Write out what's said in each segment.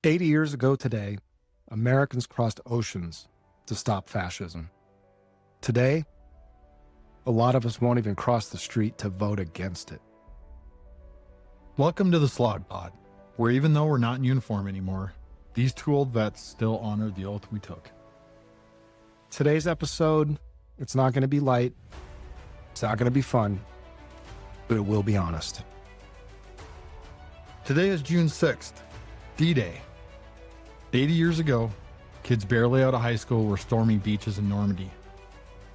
80 years ago today, Americans crossed oceans to stop fascism. Today, a lot of us won't even cross the street to vote against it. Welcome to the Slog Pod, where even though we're not in uniform anymore, these two old vets still honor the oath we took. Today's episode, it's not going to be light, it's not going to be fun, but it will be honest. Today is June 6th, D-Day. 80 years ago, kids barely out of high school were storming beaches in Normandy.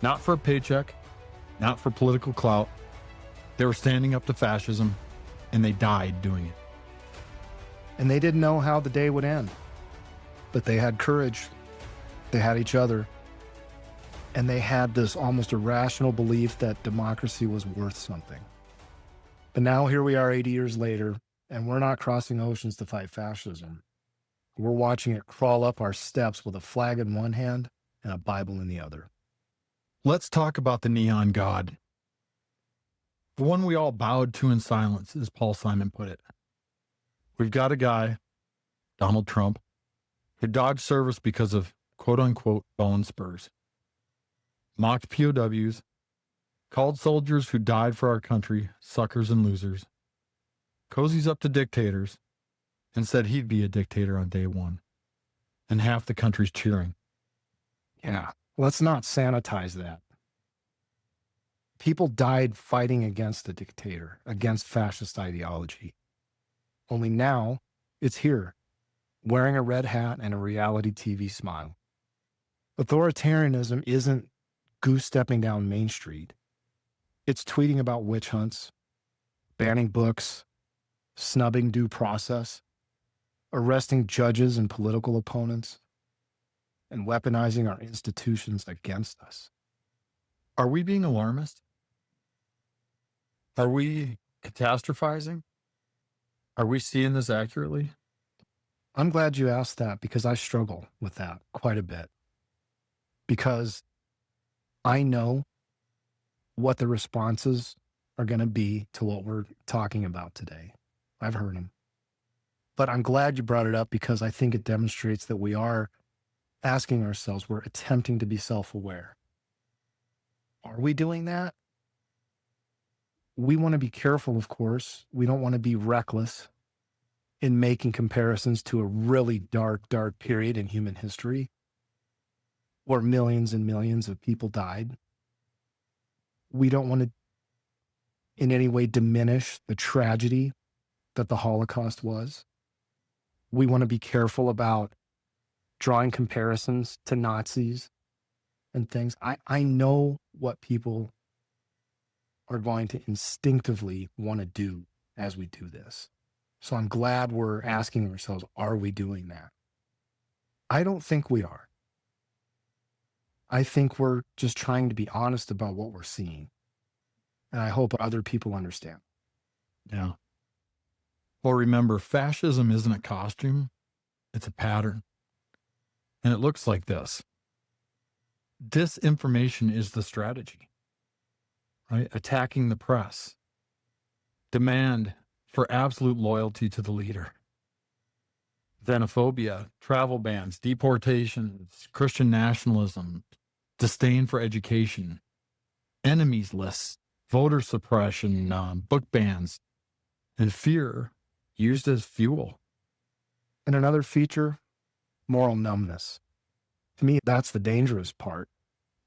Not for a paycheck, not for political clout. They were standing up to fascism, and they died doing it. And they didn't know how the day would end, but they had courage, they had each other, and they had this almost irrational belief that democracy was worth something. But now here we are 80 years later, and we're not crossing oceans to fight fascism. We're watching it crawl up our steps with a flag in one hand and a Bible in the other. Let's talk about the neon god. The one we all bowed to in silence, as Paul Simon put it. We've got a guy, Donald Trump, who dodged service because of quote-unquote bone spurs. Mocked POWs, called soldiers who died for our country suckers and losers, cozies up to dictators, and said he'd be a dictator on day one. And half the country's cheering. Yeah, let's not sanitize that. People died fighting against a dictator, against fascist ideology. Only now, it's here, wearing a red hat and a reality TV smile. Authoritarianism isn't goose-stepping down Main Street. It's tweeting about witch hunts, banning books, snubbing due process, arresting judges and political opponents, and weaponizing our institutions against us. Are we being alarmist? Are we catastrophizing? Are we seeing this accurately? I'm glad you asked that because I struggle with that quite a bit. Because I know what the responses are going to be to what we're talking about today. I've heard them. But I'm glad you brought it up because I think it demonstrates that we are asking ourselves, we're attempting to be self-aware. Are we doing that? We want to be careful, of course. We don't want to be reckless in making comparisons to a really dark, dark period in human history where millions and millions of people died. We don't want to in any way diminish the tragedy that the Holocaust was. We want to be careful about drawing comparisons to Nazis and things. I know what people are going to instinctively want to do as we do this. So I'm glad we're asking ourselves, are we doing that? I don't think we are. I think we're just trying to be honest about what we're seeing. And I hope other people understand. Yeah. Well, remember, fascism isn't a costume, it's a pattern. And it looks like this. Disinformation is the strategy, right? Attacking the press. Demand for absolute loyalty to the leader. Xenophobia, travel bans, deportations, Christian nationalism, disdain for education, enemies lists, voter suppression, book bans, and fear used as fuel. And another feature, moral numbness. To me, that's the dangerous part.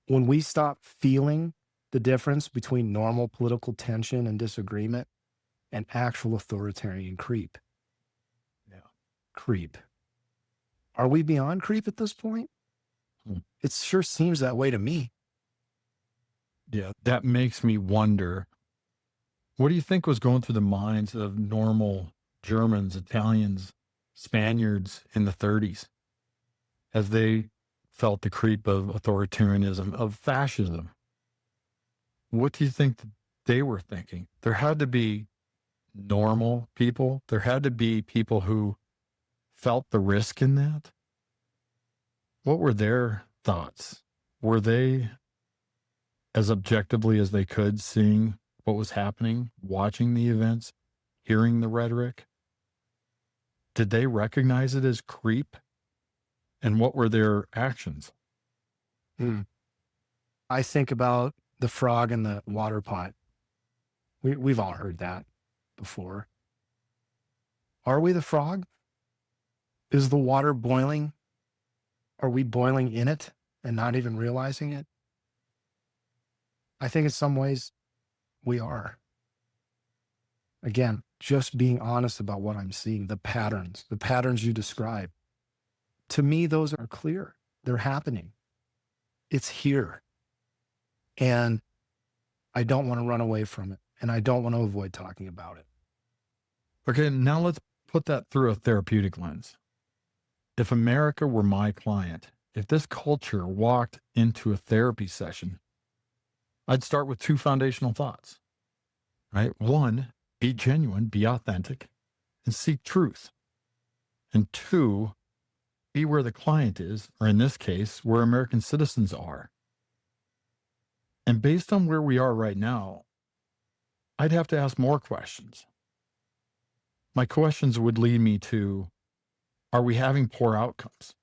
When we stop feeling the difference between normal political tension and disagreement and actual authoritarian creep. Yeah. Creep. Are we beyond creep at this point? It sure seems that way to me. Yeah, that makes me wonder, what do you think was going through the minds of normal Germans, Italians, Spaniards in the 30s as they felt the creep of authoritarianism, of fascism? What do you think that they were thinking? There had to be normal people. There had to be people who felt the risk in that. What were their thoughts? Were they as objectively as they could seeing what was happening, watching the events, hearing the rhetoric? Did they recognize it as creep? And what were their actions? Mm. I think about the frog in the water pot. We've all heard that before. Are we the frog? Is the water boiling? Are we boiling in it and not even realizing it? I think in some ways we are. Again, just being honest about what I'm seeing, the patterns you describe. To me, those are clear. They're happening. It's here. And I don't want to run away from it. And I don't want to avoid talking about it. Okay, now let's put that through a therapeutic lens. If America were my client, if this culture walked into a therapy session, I'd start with two foundational thoughts, right? One, be genuine, be authentic, and seek truth. And two, be where the client is, or in this case, where American citizens are. And based on where we are right now, I'd have to ask more questions. My questions would lead me to, are we having poor outcomes?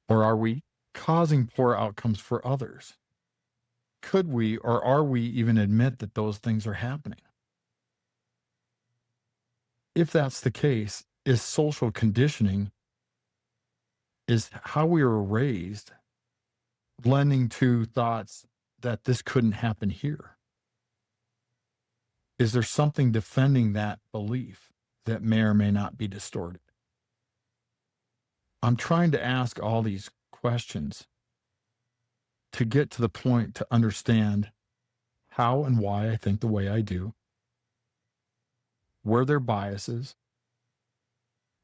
Or are we causing poor outcomes for others? Could we or are we even admit that those things are happening? If that's the case, is social conditioning, is how we were raised, lending to thoughts that this couldn't happen here? Is there something defending that belief that may or may not be distorted? I'm trying to ask all these questions to get to the point to understand how and why I think the way I do, where their biases,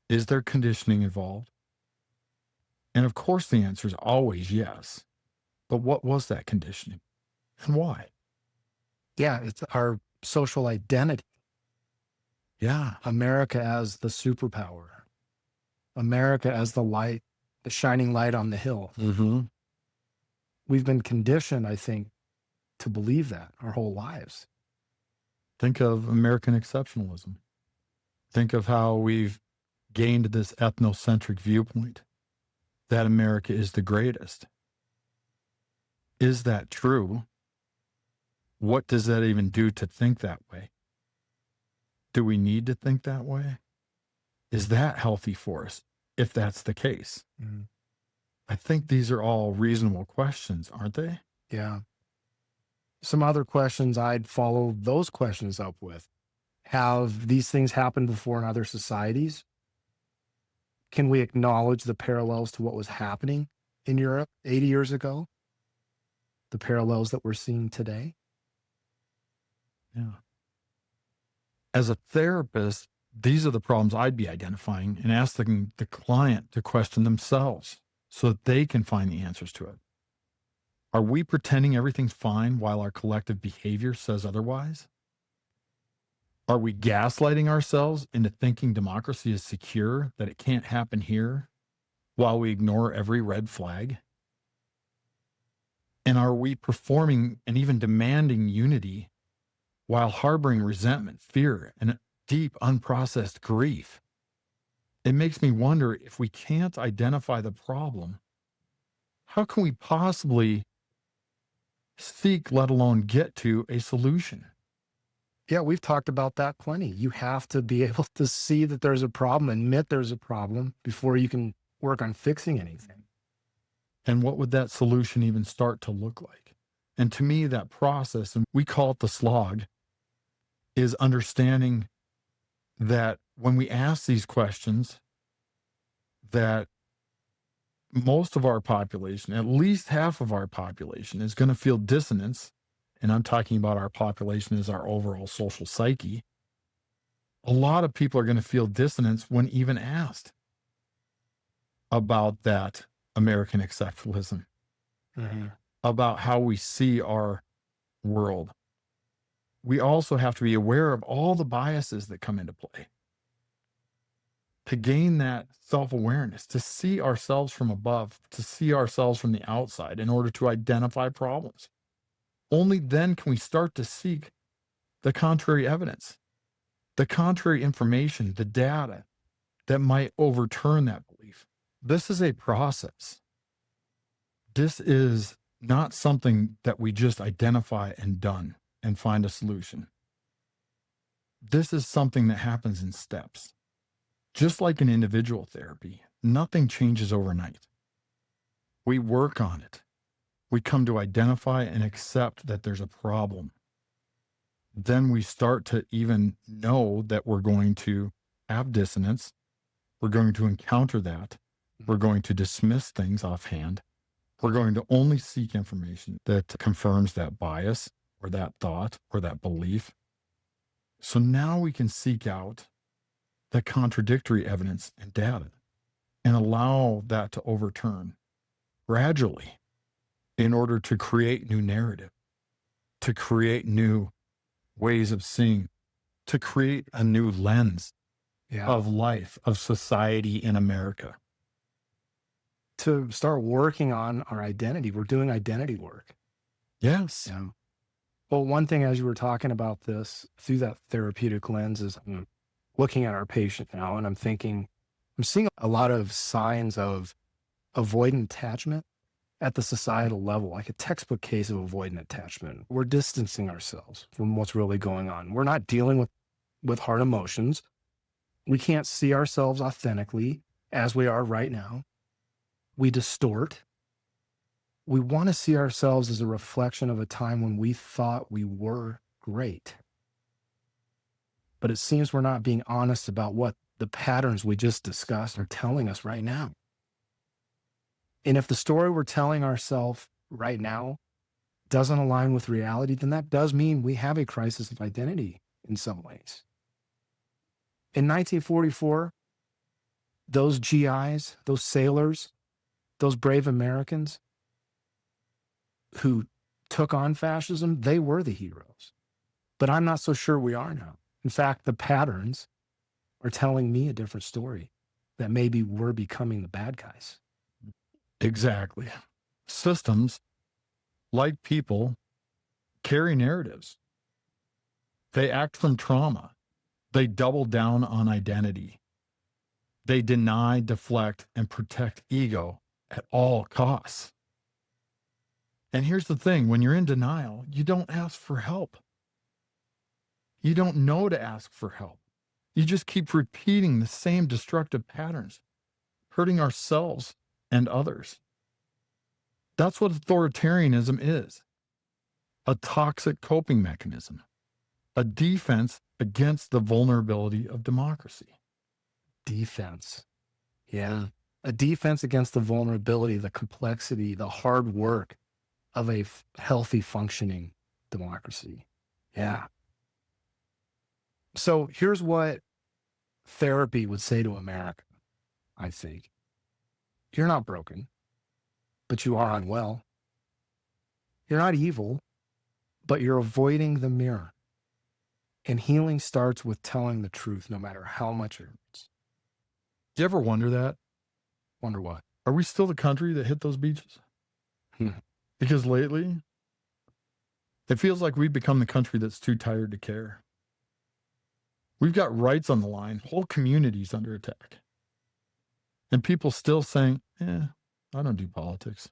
is there conditioning involved? And of course, the answer is always yes. But what was that conditioning and why? Yeah, it's our social identity. Yeah. America as the superpower, America as the light, the shining light on the hill. Mm-hmm. We've been conditioned, I think, to believe that our whole lives. Think of American exceptionalism. Think of how we've gained this ethnocentric viewpoint that America is the greatest. Is that true? What does that even do to think that way? Do we need to think that way? Is that healthy for us if that's the case? Mm. I think these are all reasonable questions, aren't they? Yeah. Some other questions I'd follow those questions up with. Have these things happened before in other societies? Can we acknowledge the parallels to what was happening in Europe 80 years ago? The parallels that we're seeing today? Yeah. As a therapist, these are the problems I'd be identifying and asking the client to question themselves so that they can find the answers to it. Are we pretending everything's fine while our collective behavior says otherwise? Are we gaslighting ourselves into thinking democracy is secure, that it can't happen here, while we ignore every red flag? And are we performing and even demanding unity while harboring resentment, fear, and deep unprocessed grief? It makes me wonder, if we can't identify the problem, how can we possibly seek, let alone get to, a solution? Yeah, we've talked about that plenty. You have to be able to see that there's a problem, admit there's a problem before you can work on fixing anything. And what would that solution even start to look like? And to me, that process, and we call it the slog, is understanding that when we ask these questions, that most of our population, at least half of our population, is going to feel dissonance. And I'm talking about our population as our overall social psyche. A lot of people are going to feel dissonance when even asked about that American exceptionalism, about how we see our world. We also have to be aware of all the biases that come into play. To gain that self-awareness, to see ourselves from above, to see ourselves from the outside in order to identify problems. Only then can we start to seek the contrary evidence, the contrary information, the data, that might overturn that belief. This is a process. This is not something that we just identify and done and find a solution. This is something that happens in steps. Just like in individual therapy, nothing changes overnight. We work on it. We come to identify and accept that there's a problem. Then we start to even know that we're going to have dissonance. We're going to encounter that. We're going to dismiss things offhand. We're going to only seek information that confirms that bias or that thought or that belief. So now we can seek out the contradictory evidence and data and allow that to overturn gradually in order to create new narrative, to create new ways of seeing, to create a new lens of life, of society in America. To start working on our identity, we're doing identity work. Yes. Yeah. Well, one thing as you were talking about this through that therapeutic lens is I'm looking at our patient now and I'm seeing a lot of signs of avoidant attachment at the societal level, like a textbook case of avoidant attachment. We're distancing ourselves from what's really going on. We're not dealing with hard emotions. We can't see ourselves authentically as we are right now. We distort. We want to see ourselves as a reflection of a time when we thought we were great. But it seems we're not being honest about what the patterns we just discussed are telling us right now. And if the story we're telling ourselves right now doesn't align with reality, then that does mean we have a crisis of identity in some ways. In 1944, those GIs, those sailors, those brave Americans who took on fascism, they were the heroes. But I'm not so sure we are now. In fact, the patterns are telling me a different story, that maybe we're becoming the bad guys. Exactly. Systems, like people, carry narratives. They act from trauma. They double down on identity. They deny, deflect, and protect ego at all costs. And here's the thing, when you're in denial, you don't ask for help. You don't know to ask for help. You just keep repeating the same destructive patterns, hurting ourselves and others. That's what authoritarianism is. A toxic coping mechanism, a defense against the vulnerability of democracy. Defense. Yeah. A defense against the vulnerability, the complexity, the hard work of a healthy, functioning democracy. Yeah. So here's what therapy would say to America, I think. You're not broken, but you are unwell. You're not evil, but you're avoiding the mirror. And healing starts with telling the truth, no matter how much it hurts. Do you ever wonder that? Wonder what? Are we still the country that hit those beaches? Because lately, it feels like we've become the country that's too tired to care. We've got rights on the line, whole communities under attack. And people still saying, I don't do politics.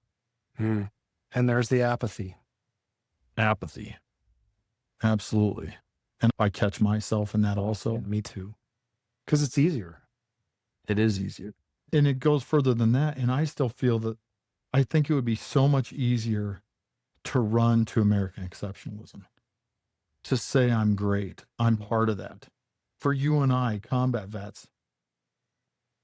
And there's the apathy. Apathy. Absolutely. And I catch myself in that also. Yeah, me too. Because it's easier. It is easier. And it goes further than that. And I still feel that I think it would be so much easier to run to American exceptionalism, to say I'm great, I'm part of that. For you and I, combat vets,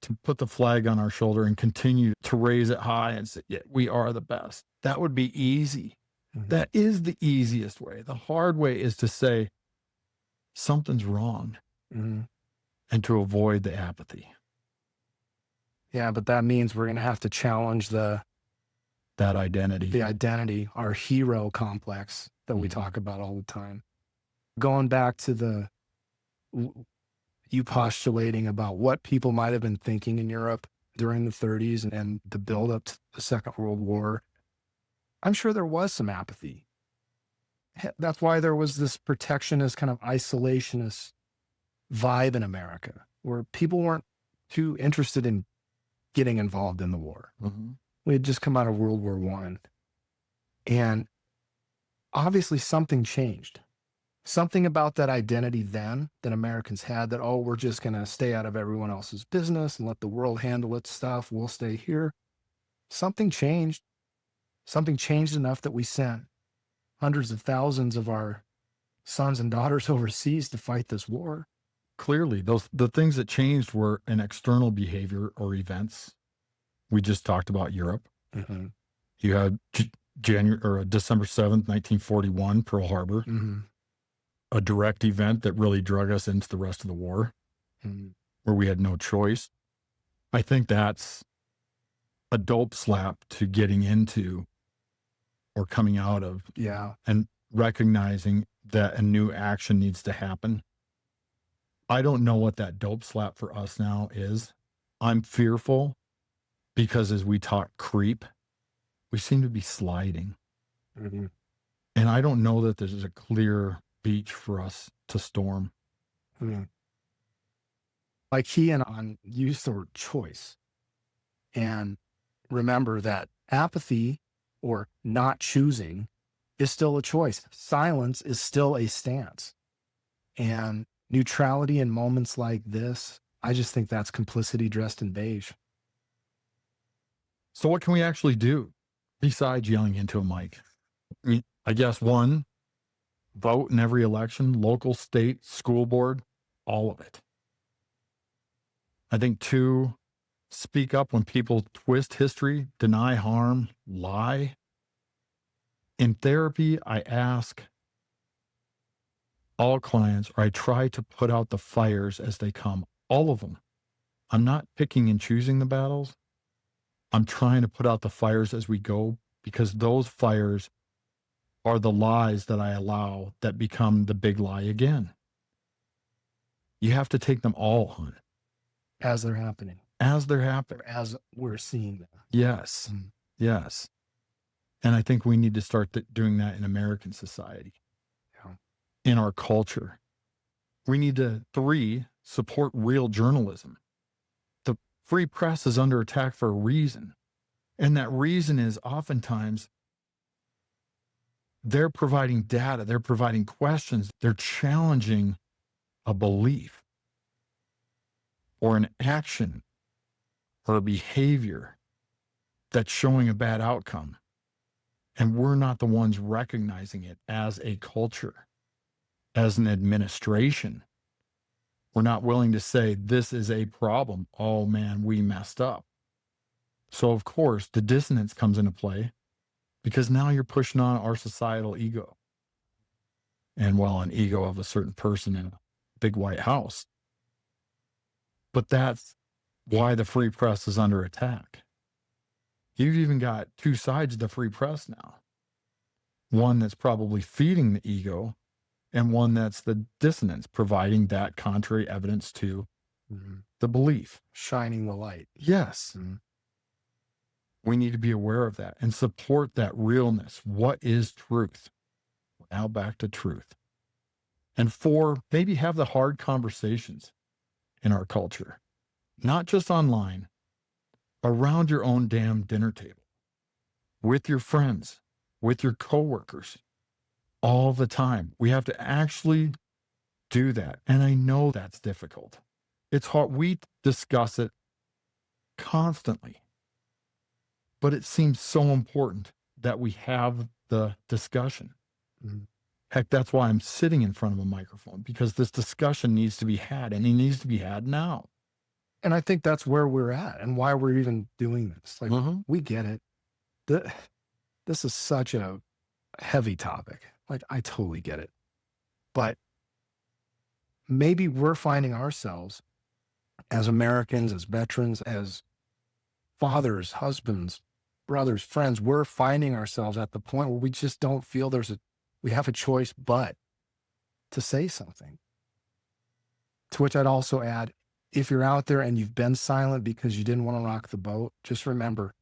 to put the flag on our shoulder and continue to raise it high and say, yeah, we are the best. That would be easy. That is the easiest way. The hard way is to say something's wrong and to avoid the apathy. Yeah, but that means we're going to have to challenge that identity, our hero complex that we talk about all the time. Going back to you postulating about what people might have been thinking in Europe during the 30s and the buildup to the Second World War, I'm sure there was some apathy. That's why there was this protectionist, kind of isolationist vibe in America, where people weren't too interested in getting involved in the war. Mm-hmm. We had just come out of World War I. And obviously something changed. Something about that identity then that Americans had that, oh, we're just going to stay out of everyone else's business and let the world handle its stuff. We'll stay here. Something changed. Something changed enough that we sent hundreds of thousands of our sons and daughters overseas to fight this war. Clearly, the things that changed were an external behavior or events. We just talked about Europe. Mm-hmm. You had January or December 7th, 1941, Pearl Harbor, Mm-hmm. a direct event that really drug us into the rest of the war, Mm-hmm. where we had no choice. I think that's a dope slap to getting into or coming out of, Yeah. and recognizing that a new action needs to happen. I don't know what that dope slap for us now is. I'm fearful because as we talk creep, we seem to be sliding. Mm-hmm. And I don't know that there's a clear beach for us to storm. Mm-hmm. Like he and on used the word choice. And remember that apathy or not choosing is still a choice. Silence is still a stance. And neutrality in moments like this, I just think that's complicity dressed in beige. So what can we actually do besides yelling into a mic? I guess one, vote in every election, local, state, school board, all of it. I think two, speak up when people twist history, deny harm, lie. In therapy, I ask all clients, or I try to put out the fires as they come, all of them. I'm not picking and choosing the battles. I'm trying to put out the fires as we go, because those fires are the lies that I allow that become the big lie again. You have to take them all, hon, As they're happening, as they're happening. or as we're seeing them. Yes. Mm. Yes. And I think we need to start doing that in American society, Yeah. in our culture. We need to, three, support real journalism. The free press is under attack for a reason. And that reason is oftentimes they're providing data, they're providing questions, they're challenging a belief or an action or a behavior that's showing a bad outcome. And we're not the ones recognizing it as a culture, as an administration. We're not willing to say, this is a problem. Oh man, we messed up. So, of course, the dissonance comes into play because now you're pushing on our societal ego. And well, an ego of a certain person in a big white house. But that's why the free press is under attack. You've even got two sides of the free press now. One that's probably feeding the ego, and one that's the dissonance, providing that contrary evidence to the belief. Shining the light. Yes. Mhm. We need to be aware of that and support that realness. What is truth? Now back to truth. And four, maybe have the hard conversations in our culture, not just online, around your own damn dinner table, with your friends, with your coworkers, all the time. We have to actually do that. And I know that's difficult. It's hard. We discuss it constantly, but it seems so important that we have the discussion. Mhm. Heck, that's why I'm sitting in front of a microphone, because this discussion needs to be had, and it needs to be had now. And I think that's where we're at and why we're even doing this. Like, we get it. This is such a heavy topic. Like, I totally get it. But maybe we're finding ourselves as Americans, as veterans, as fathers, husbands, brothers, friends, we're finding ourselves at the point where we just don't feel we have a choice but to say something. To which I'd also add, if you're out there and you've been silent because you didn't want to rock the boat, just remember,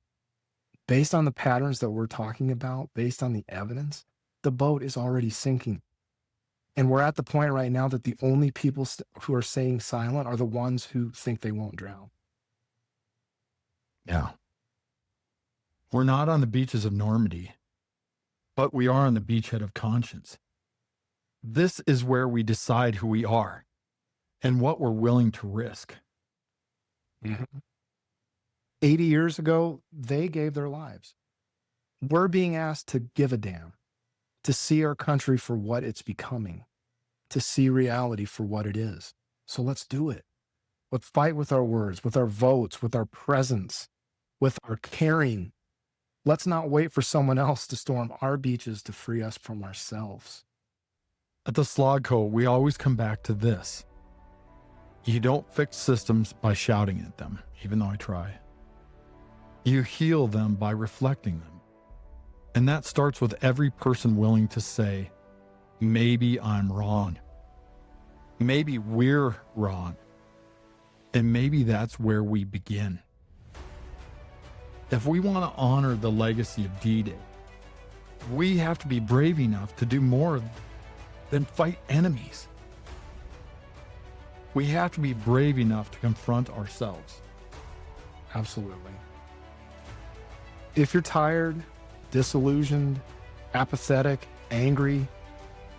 based on the patterns that we're talking about, based on the evidence, the boat is already sinking. And we're at the point right now that the only people who are staying silent are the ones who think they won't drown. Yeah. We're not on the beaches of Normandy, but we are on the beachhead of conscience. This is where we decide who we are and what we're willing to risk. Mhm. 80 years ago, they gave their lives. We're being asked to give a damn, to see our country for what it's becoming, to see reality for what it is. So let's do it. Let's fight with our words, with our votes, with our presence, with our caring. Let's not wait for someone else to storm our beaches to free us from ourselves. At the Slog Co, we always come back to this. You don't fix systems by shouting at them, even though I try. You heal them by reflecting them. And that starts with every person willing to say, maybe I'm wrong. Maybe we're wrong. And maybe that's where we begin. If we want to honor the legacy of D-Day, we have to be brave enough to do more than fight enemies. We have to be brave enough to confront ourselves. Absolutely. If you're tired, disillusioned, apathetic, angry,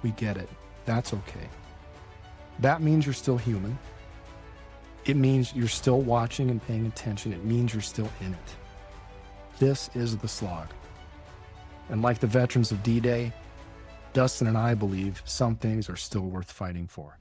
we get it. That's okay. That means you're still human. It means you're still watching and paying attention. It means you're still in it. This is the Slog. And like the veterans of D-Day, Dustin and I believe some things are still worth fighting for.